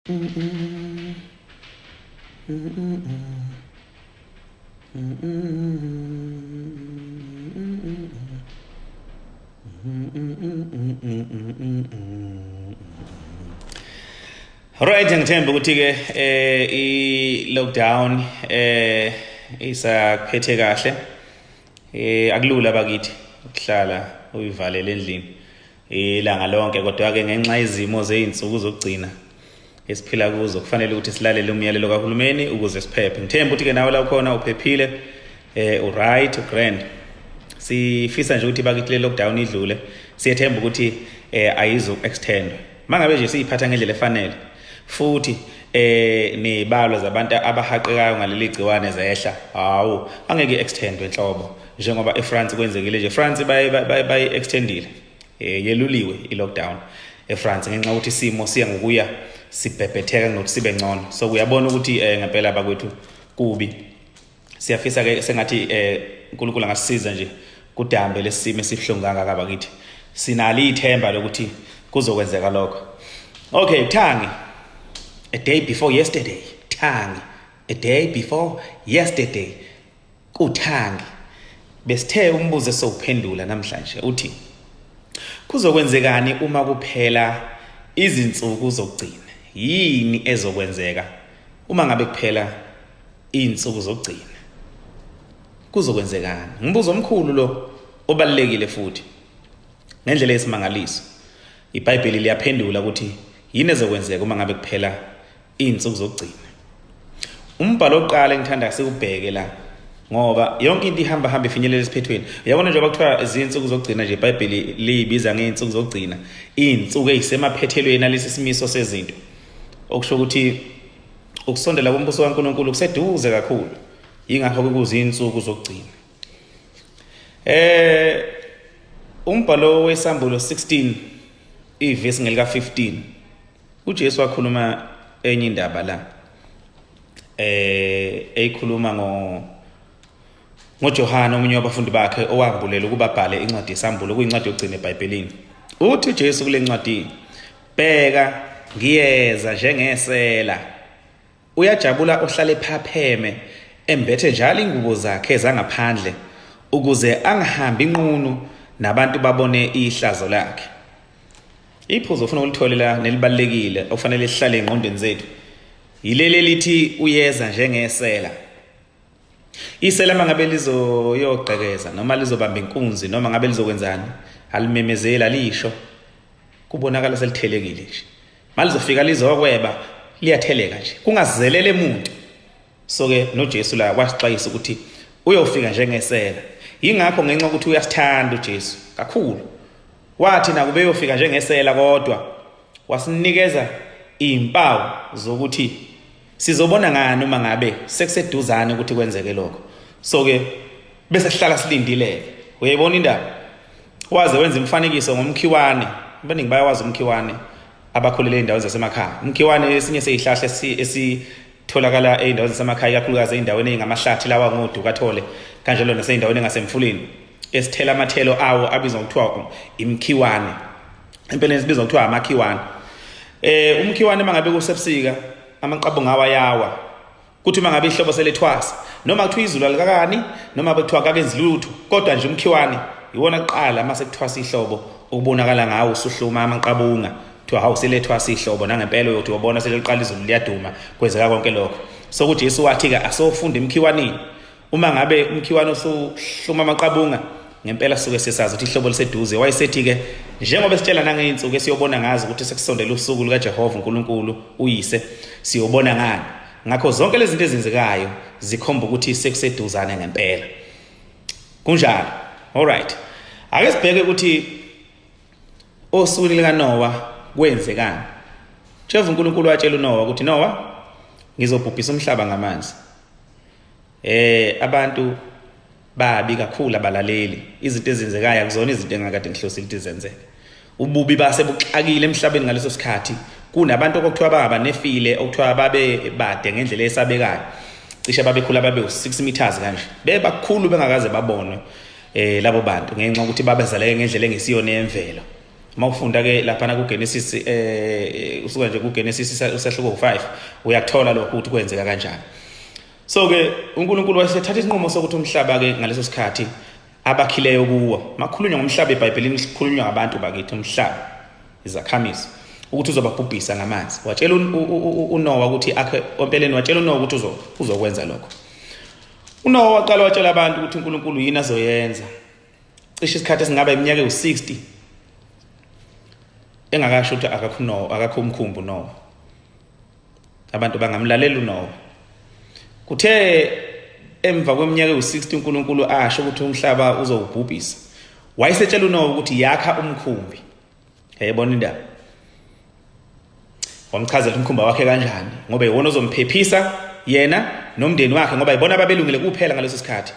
Right, ngithemba ukuthi ke i-lockdown isaphethe kahle. Akulula bakithi ukuhlala uyivalele endlini ilanga lonke, kodwa ke ngenxa yezimo zeinsuku zokugcina esiphila kuzo kufanele ukuthi silalele umyalelo kahulumeni ukuze siphephe. Ngithemba ukuthi ke nawe la khona uphephile, right, grand. Sifisa nje ukuthi bakithi le lockdown idlule. Siyethemba ukuthi ayizo extendwe. Mangabe nje siyiphatha ngendlela efanele futhi nebalwa zabantu abahaqekayo ngaleli gciwane zehla, hawu angeke extendwe enhlobo njengoba eFrance kwenzekile nje. France bayi extendile, yeluliwe i-lockdown eFrance ngenxa ukuthi isimo siya ngokuya sibhebhetheka nokuthi sibe ngcono. So uyabona ukuthi ngempela abakwethu kubi. Siyafisa ke sengathi uNkulunkulu angasisiza nje kudambe lesimo esihlonganga kabakithi. Sinali ithemba lokuthi kuzokwenzeka lokho. Okay, Thangi, a day before yesterday. Thangi, a day before yesterday. Kuthangi besithe umbuzo sowuphendula namhlanje uthi kuzokwenzekani uma kuphela izinsuku zokugcina? Yini ezokwenzeka uma ngabe kuphela izinsuku zokugcina? Kuzokwenzekani? Ngumbuzo omkhulu lo obalekile futhi ngendlela esimangaliso. iBhayibheli liyaphendula ukuthi yini ezokwenzeka uma ngabe kuphela izinsuku zokugcina. Umbhalo oqala engithanda sikubheke la, ngoba yonke into ihamba ifinyelela esiphethweni. Uyabona nje bakuthiwa izinsuku zokugcina nje iBhayibheli liyibiza ngeinsuku zokugcina, izinsuku ezisemaphethelweni alesi simiso sezinto, okusho ukuthi ukusondela kombuso kaNkulunkulu kuseduze kakhulu. Yingakho kuzinsuku zokugcina. Umbhalo weSambulo 16 ivesi ngelika 15 uJesu wakhuluma enye indaba la, eyikhuluma ngoJohana omunye wabafundi bakhe owangulela ukuba bhale incwadi yeSambulo, kuyincwadi yokugcina eBhayibhelini. Uthi uJesu kule ncwadi, bheka ngiyeza njengesela, uyajabula ohlale ephapheme embethe njalo ingubo zakhe zangaphandle, ukuze angahambi inqunu nabantu babone ihlazo lakhe. Iphuzo ufuna ukulitholela nelibalekile ofanele lihlale engqondweni zethu yileli lithi uyeza njengesela. Isela mangabe lizoyogqekeza noma lizobamba inkunzi noma ngabe lizokwenzani, alimemezela lisho, kubonakala selithelekile nje. Malizofika lizokweba liyatheleka nje, kungazelele umuntu. So ke noJesu la wasixwayisa ukuthi uyofika njengesela. Yingakho ngenxa ukuthi uyasithanda uJesu kakhulu, wathi nakube uyofika njengesela kodwa wasinikeza izimpawu zokuthi sizobona ngani uma ngabe sekuseduzane ukuthi kwenzeke lokho. So ke bese sihlala silindile. Uyayibona indaba? Waze wenza imfanekiso ngomkhiwane. Abaningi bayawazi umkhiwane abakholele indawo zasemakhaya. Umkhiwane esinye sezihlahla esitholakala eindawo zasemakhaya, kakhulukazi eindaweni ezingamahlathi lawa ngoduka athole, kanjalo naseindaweni engasemfuleni, esithela amathelo awo abizwa ngokuthiwa imkhiwane. Empeleni sibizwa ngokuthiwa amakhiwane. Umkhiwane mangabe kusebusika amaqabo ngawa yawa, kuthi mangabe ihlobo selethwasa noma kuthiwa izulu alikakani noma bekuthiwa kakenzi lutho, kodwa nje umkhiwane iwona kuqala mase kuthwasa ihlobo ukubonakala ngawo usuhluma amaqabunga, kuthiwa hawu selethwasa ihlobo, nangempela uyothi ubona seliqala izulu liyaduma, kwenzeka konke lokho. So uJesu wathi ke asofunda emkhiwaneni. Uma ngabe umkhiwane usuhluma amaqabunga, ngempela suke sesazi ukuthi ihlobo liseduze. Wayesethi ke njengoba sitshela nangeinsuku esiyobona ngazi ukuthi sekusondela usuku likaJehova uNkulunkulu uyise, siyobona ngani. Ngakho zonke lezi zinto ezenzekayo zikhomba ukuthi sekuseduzane ngempela. Kunjalo. Alright. Ake sibheke ukuthi osukwini likaNoah kwenzekani. Jehova uNkulunkulu watshela uNoah ukuthi Noah, ngizobhubhisa umhlaba ngamanzi. Abantu babi kakhulu abalaleli. Izinto ezenzekayo akuzona izinto engakade ngihlosile ukuthi zenzeke. Ububi base buxakile emhlabeni ngaleso sikhathi. Kunabantu okuthiwa baba nefile, okuthiwa babe bade ngendlela esabekayo. Cishe babekhula babe u6 meters kanje. Bebakhulu bengakaze babonwe labo bantu ngenxa ukuthi babezaleke ngendlela engesiyona yemvelo. Mawufunda ke lapha na kuGenesis usuka nje kuGenesis usahluko 5 uyakuthola lokho ukuthi kwenzeka kanjani. So ke uNkulunkulu wasethatha isinqumo sokuthi umhlaba ke ngaleso sikhathi abakhileyo kuwo. Makhulunywa ngomhlaba eBhayibhelini sikhulunywa ngabantu bakithi umhlaba izakhamizi ukuthi uzobabhubhisa ngamanzi. Watshela uNoah ukuthi akhe empeleni watshela uNoah ukuthi uzokwenza lokho. uNoah waqala watshela abantu ukuthi uNkulunkulu yini azoyenza. Cishe isikhathi esingaba iminyaka u60 engakasho ukuthi akakho umkhumbu Noah. Abantu bangamlalela uNoah. Kuthe emva kweminyaka u60 uNkulunkulu asho ukuthi umhlaba uzowubhubhisa. Wayesetshela uNoah ukuthi yakha umkhumbi. Yayibona indaba. Wamchazela umkhumba wakhe kanjani ngoba yiwona ozomphephisa yena nomndeni wakhe ngoba yibona ababelungile kuphela ngaleso sikhathi.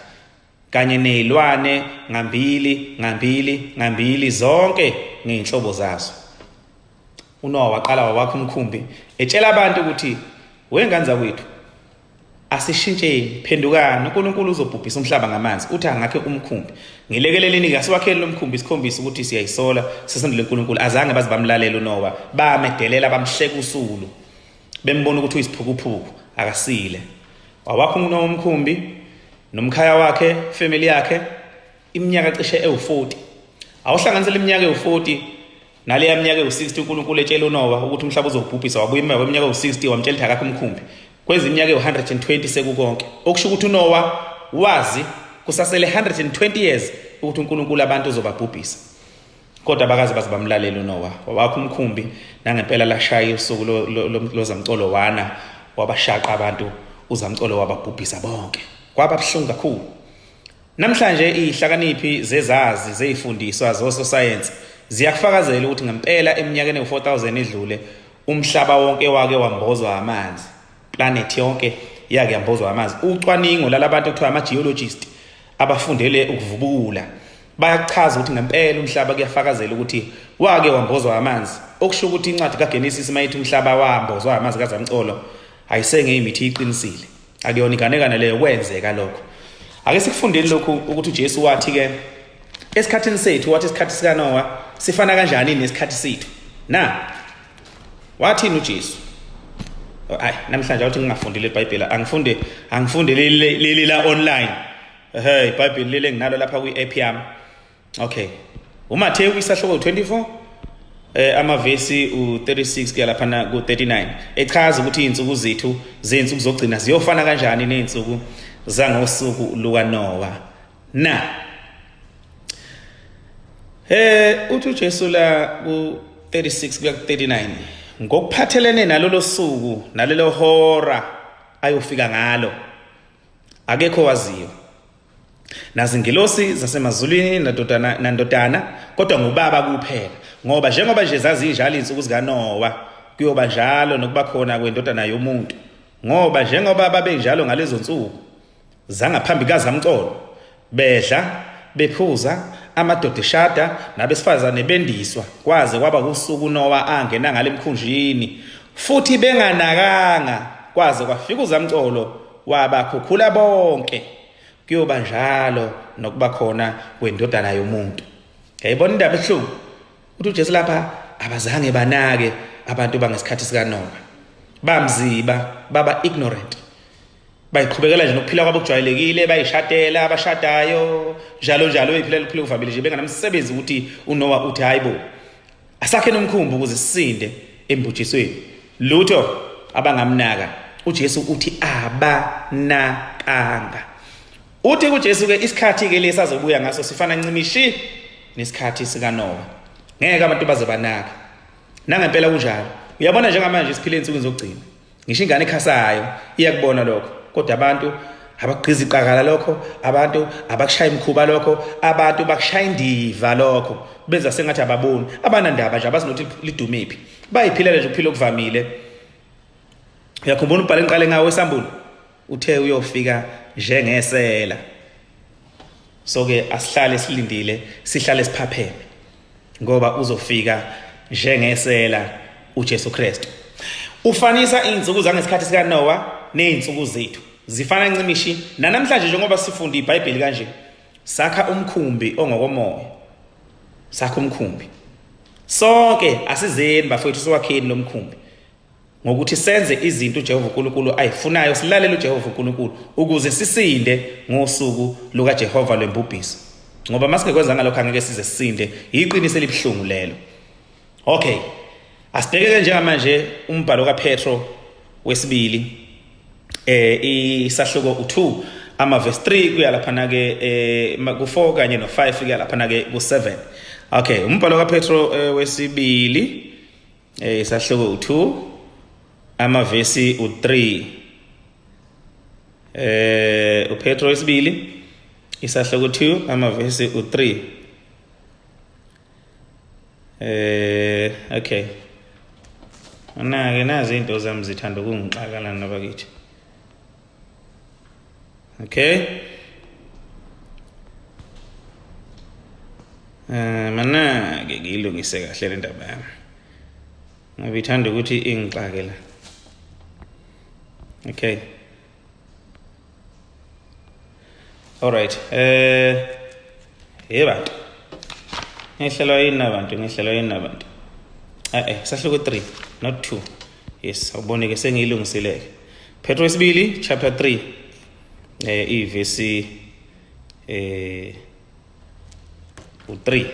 Kanye nezilwane ngambili zonke ngeinhlobo zazo. uNoah waqala wakha umkhumbi etshela abantu ukuthi wenganza kwethu asishintsheni phendukani uNkulunkulu uzobhubhisa umhlaba ngamanzi uthi angakhe umkhumbi ngilekeleleni ke asiwakhele lo mkhumbi sikhombisa ukuthi siyayisola sesendele uNkulunkulu azange baze bamlalela uNoah bamedelela bamhleka usulu bembona ukuthi uyisiphukuphuku akasile wawakha uNoah umkhumbi nomkhaya wakhe family yakhe iminyaka cishe ewu40 awuhlanganisela iminyaka ewu40 naleya minyaka ewu60 uNkulunkulu etshela uNoah ukuthi umhlaba uzobhubhisa wabuya emva kweminyaka ewu60 wamtshela akakho umkhumbi kwezi iminyaka ewu120 sekukonke okusho ukuthi uNoah wazi kusasele 120 years ukuthi uNkulunkulu abantu uzobabhubhisa kodwa bakaze baze bamlalela uNoah wawakha umkhumbi nangempela lashaya usuku lozamcolo wana wabashaqa abantu uzamcolo wababhubhisa bonke kwaba buhlungu kakhulu. Namhlanje ihlakaniphi zezazi zezifundiswa zosocience ziyakufakazela ukuthi ngempela eminyakeni ewu4000 edlule umhlaba wonke wake wambozwa amanzi. Planet yonke yake yambozwa amanzi. Ucwaningo lalabantu ekuthiwa ama-geologist abafundele ukuvubula bayachaza ukuthi ngempela umhlaba kuyafakazela ukuthi wake wambozwa amanzi. Okusho ukuthi incwadi kaGenesis mayithi umhlaba wambozwa amanzi kazamcolo ayisengeyimithi iqinisile. Akuyona inganekana leyo kwenzeka lokho. Ake sikufundeni lokhu ukuthi uJesu wathi ke esikhathini sethu wathi isikhathi sika Noah sifana kanjani nesikhathi sethu. Wathini uJesu? Namhlanje uthi ngingafundile iBhayibheli angifunde leli la online. iBhayibheli leli nginalo lapha kwi-app yami. Okay. uMathewu isahloko 24 amavesi u36 kuya lapha na ku39 echaza ukuthi izinsuku zethu zensuku zogcina ziyofana kanjani nezinsuku zangosuku luka Noah. Uthi uJesu la ku36 kuya ku39 ngokuphathelene nalolo suku nalelo hora ayofika ngalo akekho waziyo nazingelosi zasemazulwini nandodana kodwa ngubaba kuphela ngoba njengoba nje zazinjalo izinsuku zika Noah kuyoba njalo nokuba khona kwendodana yomuntu ngoba njengoba babe njalo ngalezo nsuku zangaphambi kazamcolo bedla bephuza amadoda eshada nabesifazane bendiswa kwaze kwaba kusuku Noah angena ngale emkhunjini futhi benganakanga kwaze kwafika uzamcolo wabakhukhula bonke kuyoba njalo nokuba khona kwendodana yomuntu. Yayibona indaba ehlungu uthi uJesu lapha abazange banake abantu bangesikhathi sika Noah bamziba baba ignorant bayiqhubekela nje nokuphila kwabo kujwayelekile bayishatela abashadayo njalo bephilela ukuphila kuvamile nje benganamsebenzi ukuthi uNoah uthi hayibo asakhe nomkhumbi ukuze sisinde embujisweni lutho abangamnaka. uJesu uthi abanakanga. Uthi kuJesu ke isikhathi ke lesazobuya ngaso sifana ncimishi nesikhathi sika Noah. Ngeke abantu baze banaka. Nangempela kunjalo. Uyabona njengamanje siphile insuku zokugcina. Ngisho ingane ekhasayo iyakubona lokho. Kodwa abantu abagqiza iqakala lokho, abantu abakushaya imkhuba lokho, abantu bakushaya indiva lokho. Benza sengathi ababoni. Abanandaba nje abasinothi lidumephi. Bayiphilela nje ukuphila okuvamile. Uyakhumbula umbhalo enqale ngawo esambulo. Uthe uyofika njengesela. So ke asihlale silindile, sihlale siphapheme. Ngoba uzofika njengesela uJesu Kristu. Ufanisa izinsuku zangesikhathi sika Noah nezinsuku zethu. Zifana ncimishi namhlanje njengoba sifunda iBhayibheli kanje. Sakha umkhumbi ongokomoya. Sakha umkhumbi. sonke asizeni bafowethu siwakheni lomkhumbi ngokuthi senze izinto uJehova uNkulunkulu ayifunayo, silalele uJehova uNkulunkulu ukuze sisinde ngosuku luka Jehova lwembubhiso, ngoba masingekwenza ngalokho angeke size sisinde. Iqiniso elibhlungu lelo. Okay, asibheke njengamanje umbhalo kaPetro wesibili isahluko u2 verse 3 kuya lapha ke ku4 kanye no5 kuya lapha ke ku7. Okay, umbhalo kaPetro wesibili isahluko u2 verse u3 uPetro wesibili isahluko 2 verse u3. Okay, nazi into zami zithanda ukungixakala nabakithi. Okay, mana-ke ngiyilungise kahle le ndaba yami, ngoba ithanda ukuthi ingixake la. Okay, alright. Bantu ngihlelwa yini nabantu sahluko 3 not 2. Yes, awubone ke sengiyilungisileke. Petro wesibili chapter 3 ivesi u3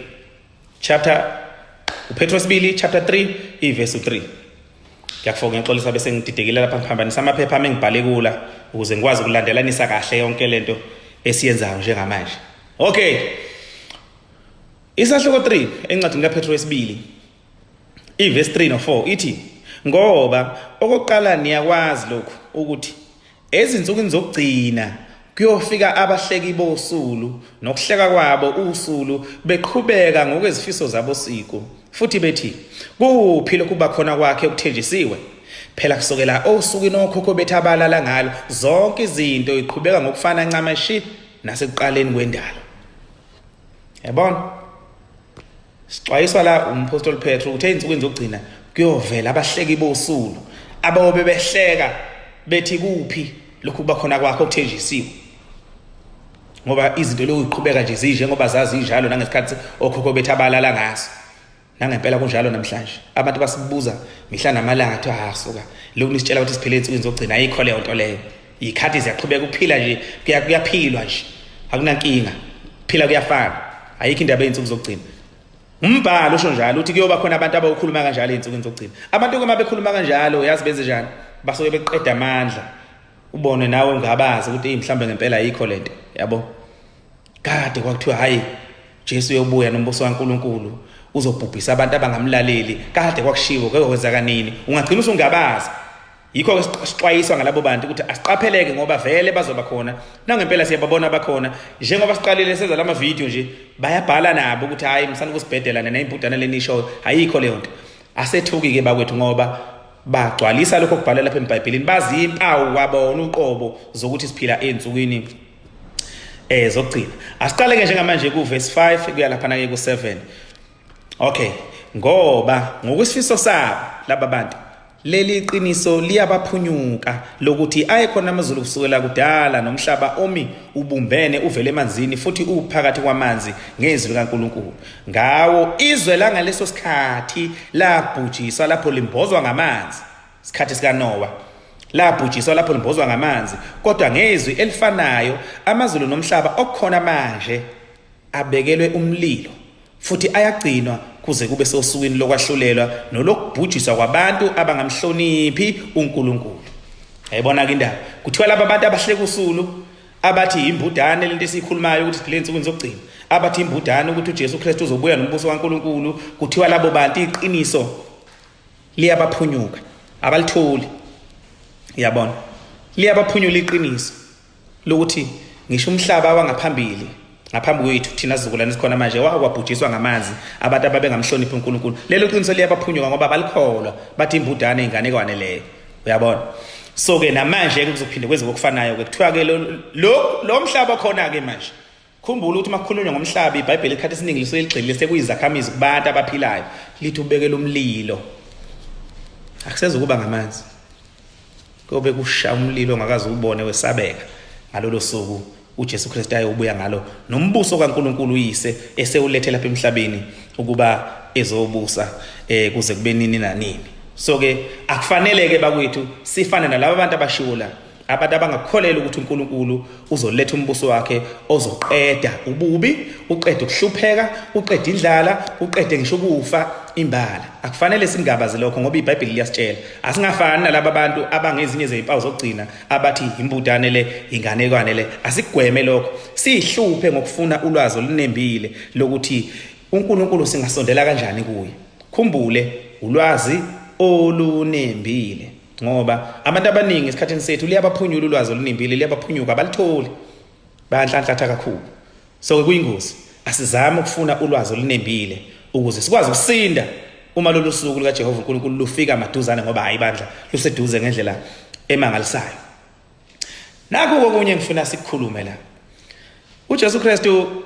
uPetro wesibili chapter 3 ivesi u3. Ngiyakufona ngixolisa bese ngididekile lapha ngiphambanisa amaphepha ami ngibhale kula ukuze ngikwazi ukulandelanisa kahle yonke lento esiyenzayo njengamanje. Okay, isahluko 3 encwadini kaPetro wesibili ivesi 3 no4 ithi, ngoba okokuqala niyakwazi lokhu ukuthi ezinsukwini zokugcina kuyofika abahleki bosulu nokuhleka kwabo usulu beqhubeka ngokwezifiso zabo siku, futhi bethi kuphi lokuba khona kwakhe okuthenjisiwe. Phela kusukela osukwini okhokho bethu abalala ngalo zonke izinto iqhubeka ngokufana ncamashi nasekuqaleni kwendalo. Yabona, sixwayiswa la umpostoli Petro ukuthi ezinsukwini zokugcina kuyovela abahleki bosulu abayobe behleka bethi kuphi lokhu kuba khona kwakho okuthenjisiwe, ngoba izinto lokhu iqhubeka nje zinje ngoba zazi njalo nangesikhathi okhokho bethu abalala ngaso. Nangempela kunjalo namhlanje abantu basibuza mihla namalanga athi suka lokhu nisitshela ukuthi siphele ezinsukwini zokugcina ayikho leyo nto leyo. Ikhathi ziyaqhubeka ukuphila nje, kuyaphilwa nje, akunankinga, phila kuyafana, ayikho indaba ezinsuku zokugcina. Umbhalo usho njalo uthi kuyoba khona abantu abakhuluma kanjalo ezinsukwini zokugcina. Abantu uma bekhuluma kanjalo yazi benze njani? Basuke beqeda amandla. Ubone nawe ungabazi ukuthi mhlambe ngempela ayikho lento, yabo. Kade kwakuthiwa hayi Jesu uyobuya nombuso kaNkulunkulu uzobhubhisa abantu abangamlaleli. Kade kwakushiwo kwekwenza kanini, ungagcina usungabazi. Yikho sixwayiswa ngalabo bantu ukuthi asiqapheleke ngoba vele bazoba khona. Nangempela siyababona bakhona, njengoba siqalile senza lama video nje bayabhala nabo ukuthi hayi msana kusibhedela nempudana lenisho ayikho leyo nto. Asethuki ke bakwethu ngoba bagcwalisa lokho kubhalwe lapha eBhayibhelini, bazi impawu wabona uqobo zokuthi siphila ezinsukwini zokugcina. Asiqale ke njengamanje ku verse 5 kuya lapha na ke ku7. Okay, ngoba ngokwesifiso sabo laba bantu leli qiniso liyabaphunyuka lokuthi ayekhona amazulu kusukela kudala nomhlaba omi ubumbene uvele emanzini futhi uphakathi kwamanzi ngezwi likaNkulunkulu. Ngawo izwe la ngaleso sikhathi labhujiswa lapho limbozwa ngamanzi, isikhathi sika Noah labhujiswa lapho limbozwa ngamanzi, kodwa ngezwi elifanayo amazulu nomhlaba okukhona manje abekelwe umlilo futhi ayagcinwa kuze kube sosukwini lokwahlulelwa nolokubhujiswa kwabantu abangamhloniphi uNkulunkulu. Ayibona ke indaba kuthiwa laba bantu abahleka usulu abathi imbudane lento esikhulumayo ukuthi siphile ezinsukwini zokugcina, abathi imbudane ukuthi uJesu Kristu uzobuya nombuso kaNkulunkulu, kuthiwa labo bantu iqiniso liyabaphunyuka abalitholi. Yabona, liyabaphunyula iqiniso lokuthi ngisho umhlaba wangaphambili ngaphambi kwethu thina sizukulwane sikhona manje wakwabhujiswa ngamanzi abantu ababengamhloniphi uNkulunkulu. Lelo qiniso liyabaphunyuka ngoba balikholwa bathi imbudane inganekwane leyo. Uyabona, so ke namanje kuzophinde kwenze okufanayo ke kuthiwa ke lo mhlaba khona ke manje. Khumbula ukuthi makukhulunywa ngomhlaba iBhayibheli ikhathi esiningi lisuke ligxilile sekuyizakhamizi kubantu abaphilayo, lithi ubekela umlilo. Akusezukuba ngamanzi, kobe kusha umlilo ongakazi ubone wesabeka ngalolo suku uJesu Kristu ayobuya ngalo nombuso kaNkulunkulu uyise esewulethe lapha emhlabeni ukuba ezobusa kuze kube nini nanini. So ke akufanele ke bakwethu sifane nalabo abantu abashiwo la, abantu abangakholela ukuthi uNkulunkulu uzoletha umbuso wakhe ozoqeda ububi, uqede ukuhlupheka, uqede indlala, uqede ngisho ukufa imbala. Akufanele singabazi lokho ngoba iBhayibheli liyasitshela. Asingafani nalabo abantu abangezinye zezimpawu zokugcina abathi imbudane le, inganekwane le. Asigweme lokho. Sihluphe ngokufuna ulwazi olunembile lokuthi uNkulunkulu singasondela kanjani kuye. Khumbule ulwazi olunembile. Ngoba abantu abaningi esikhathini sethu liyabaphunyula ulwazi olunembile, liyabaphunyuka abalitholi, bayanhlanhlatha kakhulu. So kuyingozi asizame ukufuna ulwazi olunembile ukuze sikwazi ukusinda uma lolu suku lika Jehova uNkulunkulu lufika maduzane, ngoba hayi bandla luseduze ngendlela emangalisayo. Nakho okunye ngifuna sikukhulume la. uJesu Kristu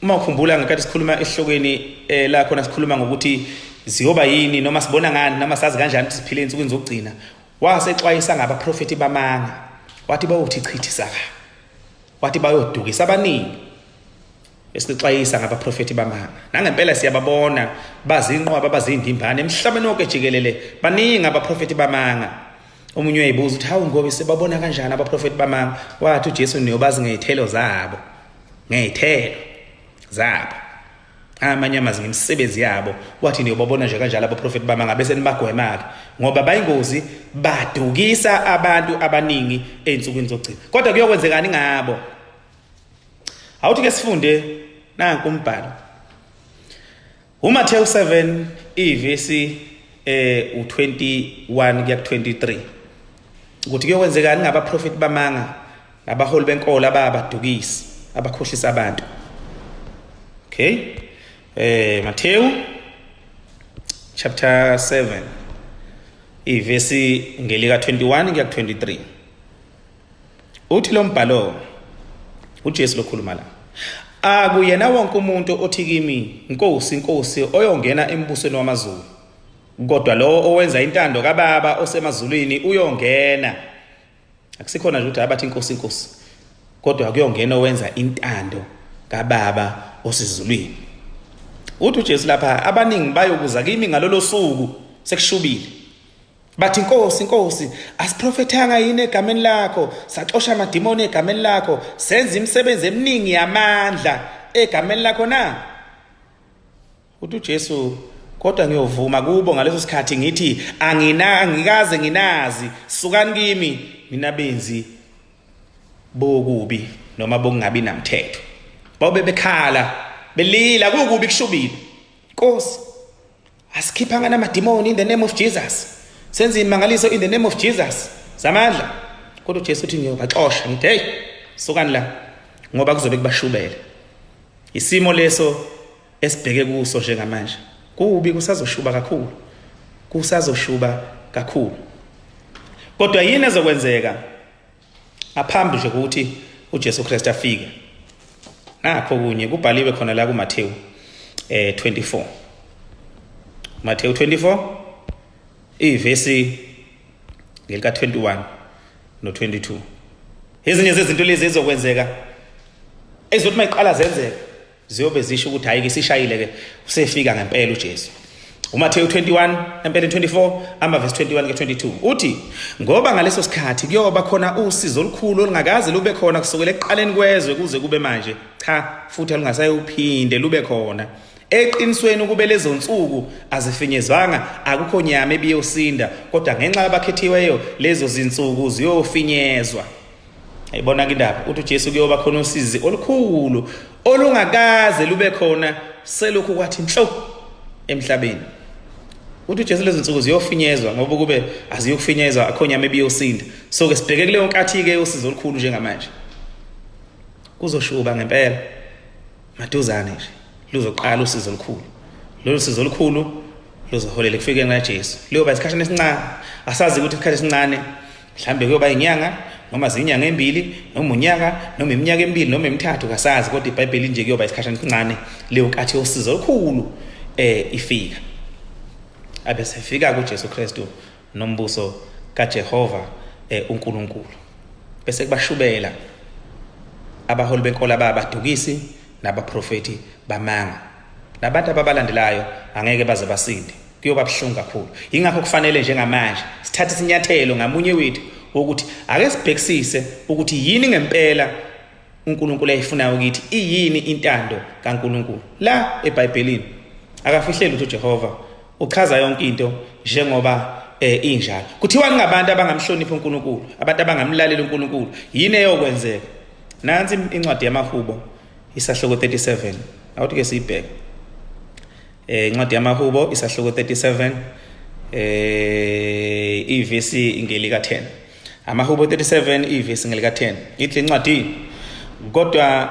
uma ukhumbula ngekade sikhuluma esihlokweni la khona sikhuluma ngokuthi ziyoba yini noma sibona ngani noma sazi kanjani ukuthi siphile insukwini zokugcina, wasexwayisa ngabaprofeti bamanga, wathi bayothi chithi saka, wathi bayodukisa abaningi. Esixwayisa ngabaprofeti bamanga, nangempela siyababona bazinqwaba bazindimbane emhlabeni wonke jikelele, baningi abaprofeti bamanga. Omunye uyayibuza ukuthi hawu ngobe sebabona kanjani abaprofeti bamanga? Wathi uJesu niyobazi ngezithelo zabo, ngezithelo zabo. Amanye amazwi ngemisebenzi yabo. Wathi niyobabona nje kanjalo abaprofeti bamanga bese nibagwema-ke, ngoba bayingozi, badukisa abantu abaningi ey'nsukwini zokugcina. Kodwa kuyokwenzekani ngabo? Awuthi ke sifunde nanku umbhalo. uMathewu 7 ivesi u21 kuya ku23. Ukuthi kuyokwenzekani ngabaprofeti bamanga, abaholi benkolo ababadukisi, abakhohlisa abantu. Okay? Mathewu chapter 7 ivesi ngelika 21 kuya ku 23. Uthi lo mbhalo uJesu lokhuluma la. Akuyena wonke umuntu othi kimi Nkosi, Nkosi oyongena embusweni wamazulu, kodwa lo owenza intando kaBaba osemazulwini uyongena. Akusikhona nje ukuthi abathi Nkosi, Nkosi, kodwa akuyongena owenza intando kaBaba osezulwini. Uthi uJesu lapha abaningi bayokuza kimi ngalolo suku sekushubile, bathi Nkosi, Nkosi, asiprofethanga yini egameni lakho, saxosha amadimoni egameni lakho, senza imisebenzi eminingi yamandla egameni lakho na? Uthi uJesu, kodwa ngiyovuma kubo ngaleso sikhathi ngithi angikaze nginazi, sukani kimi mina benzi bokubi noma bokungabi namthetho. Babe bekhala belila kukubi kushubile. Nkosi, asikhiphanga namadimoni in the name of Jesus, senze imangaliso in the name of Jesus zamandla. Kodwa uJesu uthi ngiyobaxosha, ngithi hey, sukani la, ngoba kuzobe kubashubele. Isimo leso esibheke kuso njengamanje kubi, kusazoshuba kakhulu, kusazoshuba kakhulu. Kodwa yini ezokwenzeka ngaphambi nje ukuthi uJesu Kristu afike? Nakho kunye kubhaliwe khona la kuMathewu 24. Mathewu 24 ivesi ngelika 21 no 22. Ezinye zezinto lezi ezokwenzeka ezothi mayiqala zenzeka ziyobe zisho ukuthi hayi ke sishayile ke usefika ngempela uJesu. uMathewu 21 empela 24 amavesi 21 ke 22 uthi, ngoba ngaleso sikhathi kuyoba khona usizo olukhulu olungakaze lube khona kusukela ekuqaleni kwezwe kuze kube manje, cha futhi olungasayophinde lube khona. Eqinisweni ukube lezo nsuku azifinyezwanga, akukho nyama ebiyosinda, kodwa ngenxa yabakhethiweyo lezo zinsuku ziyofinyezwa. Ayibona ke indaba, uthi uJesu kuyoba khona usizi olukhulu olungakaze lube khona selokhu kwathi nhlo emhlabeni. Uthi uJesu lezo nsuku ziyofinyezwa ngoba kube aziyokufinyezwa, akho nyama ebiyosinda. So ke sibheke kuleyo nkathi ke usizo olukhulu njengamanje. Kuzoshuba ngempela maduzane nje luzoqala usizo olukhulu. Lolu sizo olukhulu luzoholela kufikeni kaJesu. Liyoba isikhathi esincane, asazi ukuthi isikhathi esincane mhlambe kuyoba inyanga noma zinyanga embili noma unyaka noma iminyaka emibili noma emithathu, kasazi, kodwa iBhayibheli nje kuyoba isikhathi esincane leyo nkathi yosizo olukhulu ifika. Abese fika kuJesu Kristu nombuso kaJehova uNkulunkulu. Bese kubashubela abaholi benkolo ababadukisi nabaprofeti bamanga. nabantu ababalandelayo angeke baze basinde, kuyoba buhlungu kakhulu. Yingakho kufanele njengamanje sithathe isinyathelo ngamunye wethu ukuthi ake sibhekisise ukuthi yini ngempela uNkulunkulu ayifunayo kithi, iyini intando kaNkulunkulu. La eBhayibhelini akafihleli ukuthi uJehova uchaza yonke into njengoba injalo. Kuthiwa ngabantu abangamhloniphi uNkulunkulu, abantu abangamlaleli uNkulunkulu, yini eyokwenzeka? Nansi incwadi yamaHubo isahloko 37. Awuthi ke siyibheke. Incwadi yamaHubo isahloko 37 ivesi ingelika 10. AmaHubo 37 ivesi ingelika 10. Ithi incwadi kodwa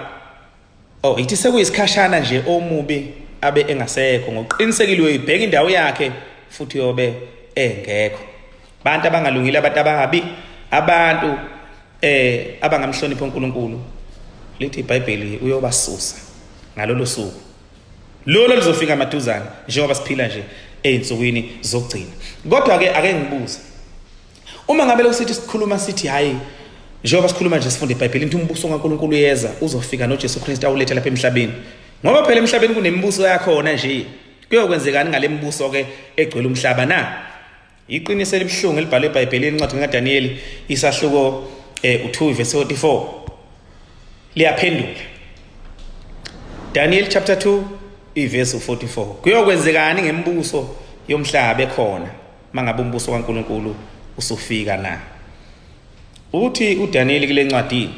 ithi sekuyisikhashana nje omubi abe engasekho, ngokuqinisekile uyibheka indawo yakhe futhi yobe engekho. Abantu abangalungile, abantu ababi, abantu abangamhloniphi uNkulunkulu, lithi iBhayibheli uyobasusa ngalolu suku. Lolo lizofika maduzana njengoba siphila nje einsukwini zokugcina. Kodwa ke ake ngibuze, uma ngabe losithi sikhuluma sithi hayi njengoba sikhuluma nje sifunde iBhayibheli ukuthi umbuso kaNkulunkulu uyeza, uzofika noJesu Kristu awulethe lapha emhlabeni. Ngoba phela emhlabeni kunemibuso yakhona nje, kuyokwenzekani ngale mibuso ke egcwele umhlaba na? Iqiniso elibhlungu elibhalwe eBhayibhelini encwadini kaDaniel isahloko 2 verse 44 liyaphendula. Daniel chapter 2 verse 44. Kuyokwenzekani ngemibuso yomhlaba ekhona mangabe umbuso kaNkulunkulu usufika na? Uthi uDaniel kule ncwadi,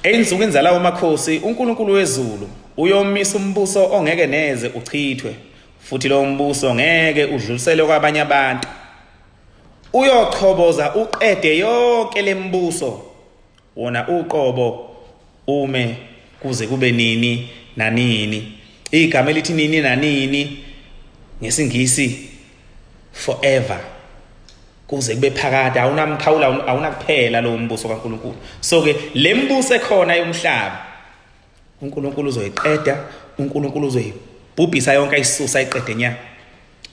einsukwini zalawo makhosi uNkulunkulu wezulu uyomisa umbuso ongeke neze uchithwe, futhi lo mbuso ngeke udluliselwe kwabanye abantu. Uyochoboza uqede yonke lembuso, wona uqobo ume kuze kube nini nanini. Igama elithi nini nanini ngesingisi forever, kuze kube phakade, awunamkhawula, awunakuphela lo mbuso kaNkulunkulu. So ke lembuso ekhona yomhlaba uNkulunkulu uzoyiqeda, uNkulunkulu uzoyibhubhisa yonke ayisusa ayiqede nya.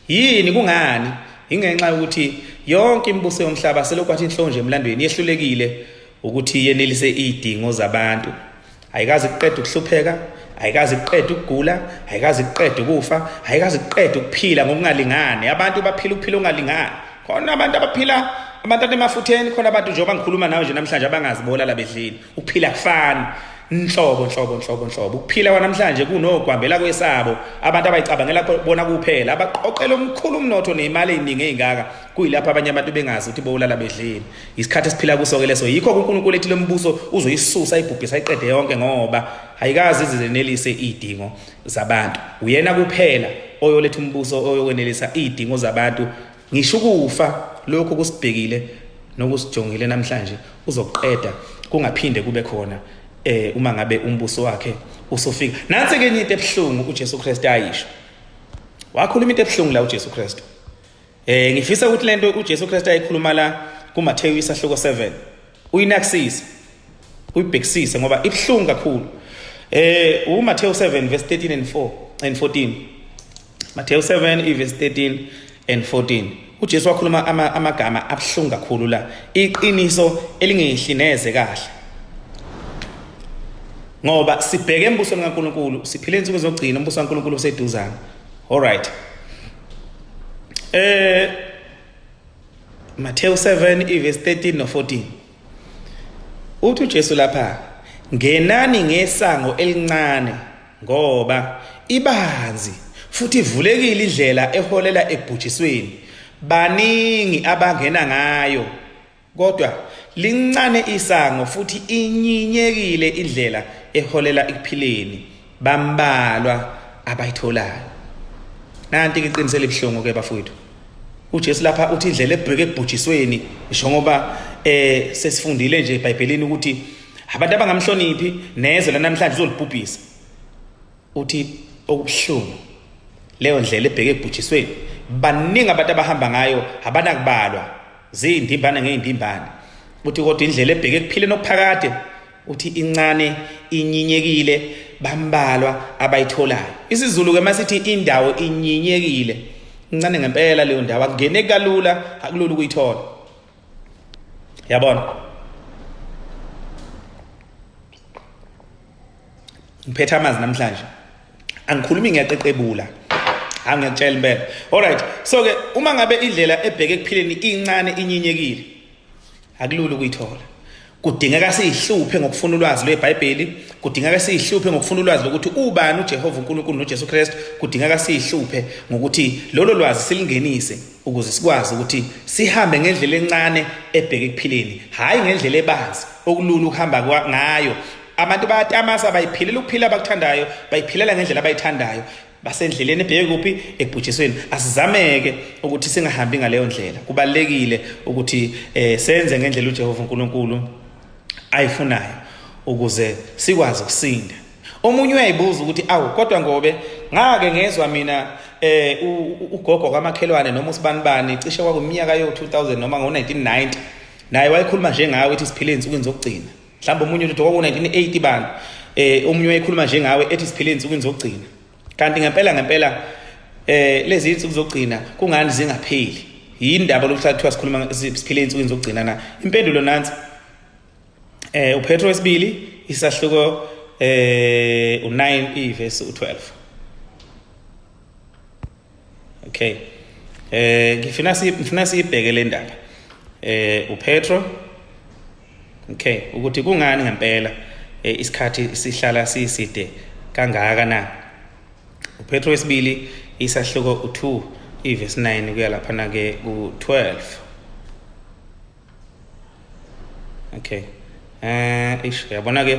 Yini kungani? Ingenxa ukuthi yonke imibuso yomhlaba selokwathi inhlonje emlandweni yehlulekile ukuthi yenelise idingo zabantu. Ayikazi kuqeda ukuhlupheka, ayikazi kuqeda ukugula, ayikazi kuqeda ukufa, ayikazi kuqeda ukuphila ngokungalingani. Abantu baphila ukuphila okungalingani. Khona abantu abaphila, abantu abemafutheni, khona abantu njengoba ngikhuluma nawe nje namhlanje abangazibola la bedlini. Ukuphila kufani, nhlobo. Ukuphila kwanamhlanje kunogwambela kwesabo, abantu abayicabangela bona kuphela, abaqoqela omkhulu umnotho nemali eziningi ezingaka, kuyilapha abanye abantu bengazi ukuthi bowulala bedlini. Isikhathi esiphila kuso ke leso, yikho uNkulunkulu ethi lombuso uzoyisusa ayibhubhisa ayiqede yonke, ngoba ayikazi izenelise idingo zabantu. Uyena kuphela oyoletha umbuso oyokwenelisa idingo zabantu. Ngisho ukufa lokho kusibhekile nokusijongile namhlanje uzoqeda, kungaphinde kube khona uma ngabe umbuso wakhe usofika. Nansi ke into ebuhlungu uJesu Kristu ayisho. Wakhuluma into ebuhlungu la uJesu Kristu. Ngifisa ukuthi lento uJesu Kristu ayikhuluma la kuMathewu isahloko 7 uyinakisise, uyibhekisise ngoba ibuhlungu kakhulu. uMathewu 7 verse 13 and 14. Mathewu 7 verse 13 and 14. uJesu wakhuluma amagama abuhlungu kakhulu la, iqiniso elingehli neze kahle. Ngoba sibheke embusweni kaNkulunkulu, siphile insuku zokugcina, umbuso kaNkulunkulu useduzana. All right. Mathewu 7 verse 13 no 14. Uthi uJesu lapha, ngenani ngesango elincane ngoba ibanzi futhi ivulekile indlela eholela ebhujisweni, baningi abangena ngayo. Kodwa lincane isango futhi inyinyekile indlela eholela ekuphileni, bambalwa abayitholayo. Nanti ke iqiniso elibuhlungu ke bafowethu. uJesu lapha uthi indlela ebheke ebhujisweni, ngisho ngoba sesifundile nje eBhayibhelini ukuthi abantu abangamhloniphi nezwe lanamhlanje uzolibhubhisa. Uthi okubuhlungu leyo ndlela ebheke ebhujisweni, baningi abantu abahamba ngayo, abanakubalwa, zindimbane ngeindimbane. Uthi kodwa indlela ebheke ekuphileni okuphakade, uthi incane inyinyekile, bambalwa abayitholayo. IsiZulu ke masithi indawo inyinyekile, incane ngempela leyo ndawo, akungene kalula, akulula ukuyithola. Yabona? Ngiphethe amanzi namhlanje. angikhulumi ngiyaqeqebula angiyakutshela impela. Alright, so ke uma ngabe indlela ebheke ekuphileni incane inyinyekile akulula ukuyithola. Kudingeka sihluphe ngokufuna ulwazi lweBhayibheli, kudingeka sihluphe ngokufuna ulwazi lokuthi ubani uJehova uNkulunkulu noJesu Kristu, kudingeka sihluphe ngokuthi lolo lwazi silingenise ukuze sikwazi ukuthi sihambe ngendlela encane ebheke ekuphileni, hayi ngendlela ebanzi okulula ukuhamba ngayo. Abantu bayatamasa bayiphilela ukuphila abakuthandayo, bayiphilela ngendlela abayithandayo, basendleleni ebheke kuphi ekubhutshisweni. Asizameke ukuthi singahambi ngaleyo ndlela. Kubalekile ukuthi senze ngendlela uJehova uNkulunkulu ayifunayo ukuze sikwazi ukusinda. Omunye uyayibuza ukuthi awu kodwa ngobe ngake ngezwe mina ugogo kamakhelwane noma usibanibani cishe kwakuminyaka yo-2000 noma ngo-1990 naye wayekhuluma njengawe ethi siphile ensukwini zokugcina. Mhlawumbe omunye uthi kwaku-1980 bani omunye wayekhuluma njengawe ethi siphile ensukwini zokugcina. Kanti ngempela lezi insuku zokugcina kungani zingapheli? Yini indaba lokuthiwa kuthiwa sikhuluma siphile ensukwini zokugcina na? Impendulo nansi. uPetro wesibili isahluko u9 ivesi u12. Okay. Ngifuna sibheke le ndaba. uPetro okay ukuthi kungani ngempela isikhathi sihlala siside kangaka na. uPetro wesibili isahluko u2 ivesi 9 kuya lapha na ke ku12. Okay. Yabona ke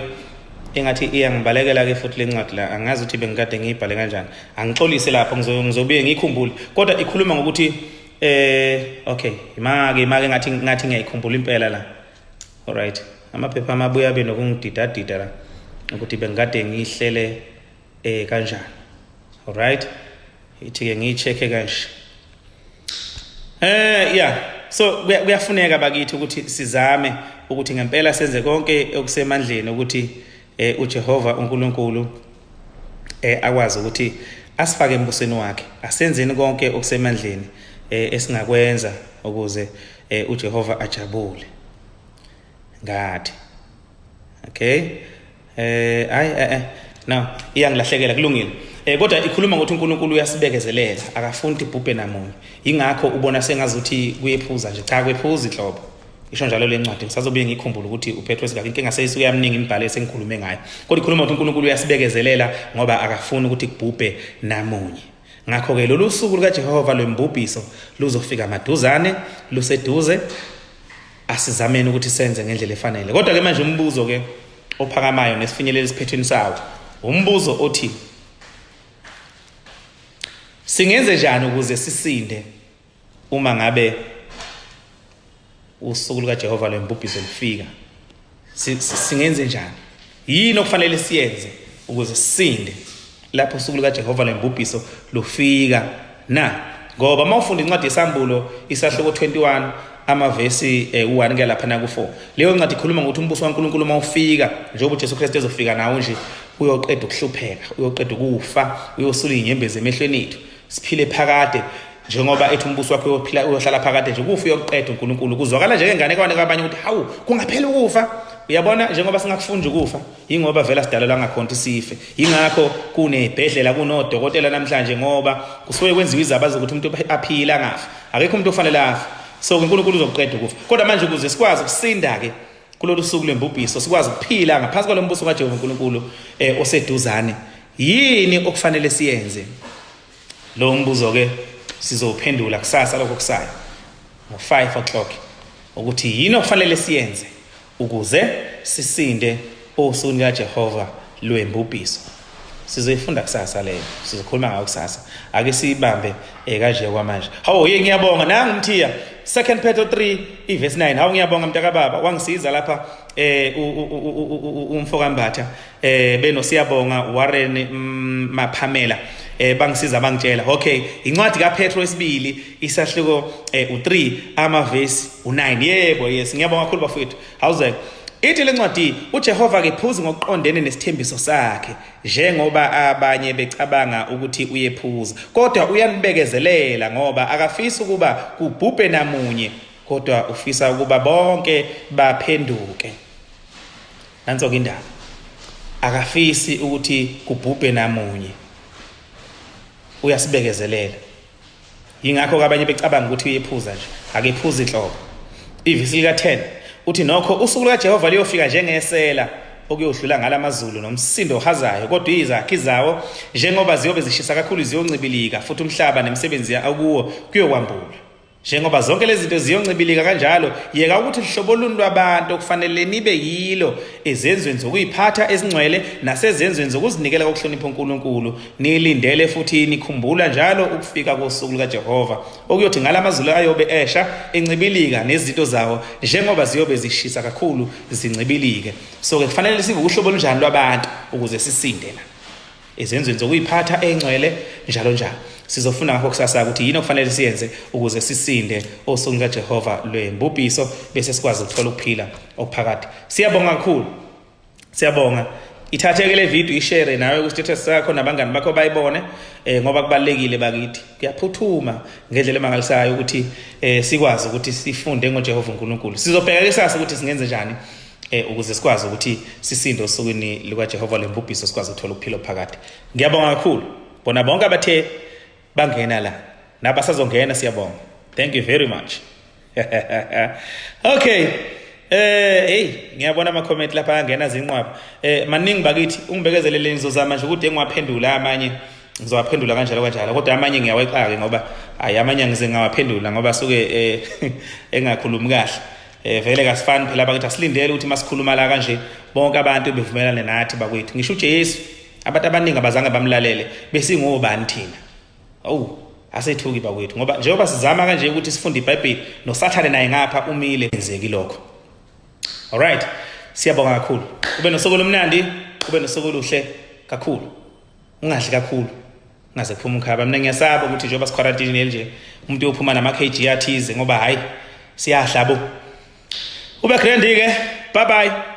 engathi iyangibalekela ke futhi lencwadi la, angazi ukuthi bengikade ngiyibhale kanjani. Angixolise lapho ngizobuye ngikhumbule, kodwa ikhuluma ngokuthi okay imake ngathi ngiyayikhumbula impela la. Alright, amaphepha amabuya abe nokungididadida la ukuthi bengikade ngihlele kanjani. Alright, ithi ke ngiyicheke kanje. Yeah, so kuyafuneka bakithi ukuthi sizame ukuthi ngempela senze konke okusemandleni ukuthi uJehova uNkulunkulu akwazi ukuthi asifake embusweni wakhe. Asenzeni konke okusemandleni esingakwenza ukuze uJehova ajabule ngathi. Okay, now iyangilahlekela kulungile. Kodwa ikhuluma ngokuthi uNkulunkulu uyasibekezelela, akafuni ibhubhe namunye. Ingakho ubona sengazuthi kuyephuza nje, cha kwephuza inhlobo. Isho njalo lencwadi ngisazobuye ngikhumbula ukuthi uPetro wesibili inkinga seyisuke yamningi imibhalo sengikhulume ngayo. Kodwa ikhuluma ukuthi uNkulunkulu uyasibekezelela ngoba akafuni ukuthi kubhubhe namunye. Ngakho ke lolu suku lukaJehova lwembubhiso luzofika maduzane, luseduze. Asizameni ukuthi senze ngendlela efanele. Kodwa ke manje umbuzo ke ophakamayo nesifinyelela isiphethweni sawo, umbuzo othi singenze njani ukuze sisinde uma ngabe usuku lukaJehova lwembubhiso lufika? Singenze njani? Yini okufanele siyenze ukuze sisinde lapho usuku lukaJehova lwembubhiso lufika na? Ngoba mawufunda incwadi yesambulo isahluko 21 amavesi u1 ke lapha na ku4, leyo ncwadi ikhuluma ngokuthi umbuso kaNkulunkulu mawufika njengoba uJesu Kristu ezofika nawo nje uyoqeda ukuhlupheka, uyoqeda ukufa, uyosula inyembezi emehlweni ethu, siphile phakade njengoba ethi umbuso wakhe uyohlala phakade nje, ukufa uyoqeda uNkulunkulu. Kuzwakala nje engane kwabanye ukuthi hawu kungaphela ukufa. Uyabona njengoba singakufundi ukufa, ingoba vela sidalelwa ngakhonto sife. Ingakho kunezibhedlela kunodokotela namhlanje ngoba kusuke kwenziwa izabazi ukuthi umuntu aphila angafi. Akekho umuntu ofanele afa. So uNkulunkulu uzoqeda ukufa. Kodwa manje ukuze sikwazi ukusinda ke kulolu suku lwembubhiso, sikwazi ukuphila ngaphansi kwalo mbuso kaJehova uNkulunkulu oseduzane, yini okufanele siyenze? Lo mbuzo ke sizophendula kusasa lokho kusayo ngo5 o'clock ukuthi yini okufanele siyenze ukuze sisinde osuku kaJehova lwembubhiso. Sizoyifunda kusasa leyo, sizokhuluma ngayo kusasa. Ake sibambe kanje kwamanje. Hawo ngiyabonga nangu Mthiya 2 Petro 3 ivesi 9. Hawo ngiyabonga mntaka baba, wangisiza lapha umfokambatha beno siyabonga Warren Maphamela bangisiza bangitshela. Okay, incwadi kaPetro wesibili isahluko u3 amavesi u9. Yebo, yes, ngiyabonga kakhulu bafowethu. How's ithi lencwadi uJehova ke phuzi ngokuqondene nesithembiso sakhe, njengoba abanye becabanga ukuthi uyephuza, kodwa uyanibekezelela ngoba akafisi ukuba kubhubhe namunye, kodwa ufisa ukuba bonke baphenduke. Nanso ke indaba, akafisi ukuthi kubhubhe namunye, uyasibekezelela. Yingakho abanye becabanga ukuthi uyephuza nje, akephuza inhlobo. Ivesi lika 10 uthi nokho usuku likaJehova liyofika njengesela okuyodlula ngalamazulu nomsindo ohazayo, kodwa izakhi zawo njengoba ziyobe zishisa kakhulu ziyoncibilika, futhi umhlaba nemisebenzi akuwo kuyokwambula. Njengoba zonke lezi zinto ziyoncibilika kanjalo, yeka ukuthi hlobo luni lwabantu okufanele nibe yilo ezenzweni zokuyiphatha ezingcwele nasezenzweni zokuzinikela kokuhlonipha uNkulunkulu, nilindele futhi nikhumbula njalo ukufika kosuku likaJehova okuyothi ngalamazulu ayobe esha encibilika nezinto zawo njengoba ziyobe zishisa kakhulu zincibilike. So ke kufanele sibe uhlobo olunjani lwabantu ukuze sisinde la ezenzweni zokuyiphatha engcwele njalo njalo. Sizofuna ngakho kusasa ukuthi yini okufanele siyenze ukuze sisinde osuku likaJehova lwembubhiso bese sikwazi ukuthola ukuphila okuphakade. Siyabonga kakhulu. Siyabonga. Ithatheke le video ishare nawe ku status sakho nabangani bakho bayibone ngoba kubalekile bakithi. Kuyaphuthuma ngendlela emangalisayo ukuthi sikwazi ukuthi sifunde ngoJehova uNkulunkulu. Sizobheka kusasa ukuthi singenze njani ukuze sikwazi ukuthi sisinde osukwini likaJehova lwembubhiso sikwazi ukuthola ukuphila okuphakade. Ngiyabonga kakhulu. Bona bonke abathe bangena la nabasazongena siyabonga. Thank you very much. Okay. Ngiyabona ama comment lapha angena zinqwaba. Maningi bakithi ungibekezelele ngizozama nje ukuthi engwaphendula amanye ngizowaphendula kanjalo kodwa amanye ngiyaweqa ngoba amanye ngize ngawaphendula ngoba suke engakhulumi kahle. Vele kasifani phela bakithi asilindele ukuthi masikhuluma la kanje bonke abantu bevumelane nathi bakwethu. Ngisho uJesu abantu abaningi abazange bamlalele bese ngobani thina. Asethuki bakwethu ngoba njengoba sizama kanje ukuthi sifunde iBhayibheli noSathane naye ngapha umile enzeki lokho. Alright, siyabonga kakhulu. Ube nosuku lomnandi, ube nosuku luhle kakhulu. Ungadli kakhulu. Ngaze kuphuma ukhaba. Mina ngiyasaba ukuthi njengoba siquarantine nje umuntu uyophuma nama kg athize ngoba hayi siyahlabo. Ube grandi ke. Bye bye.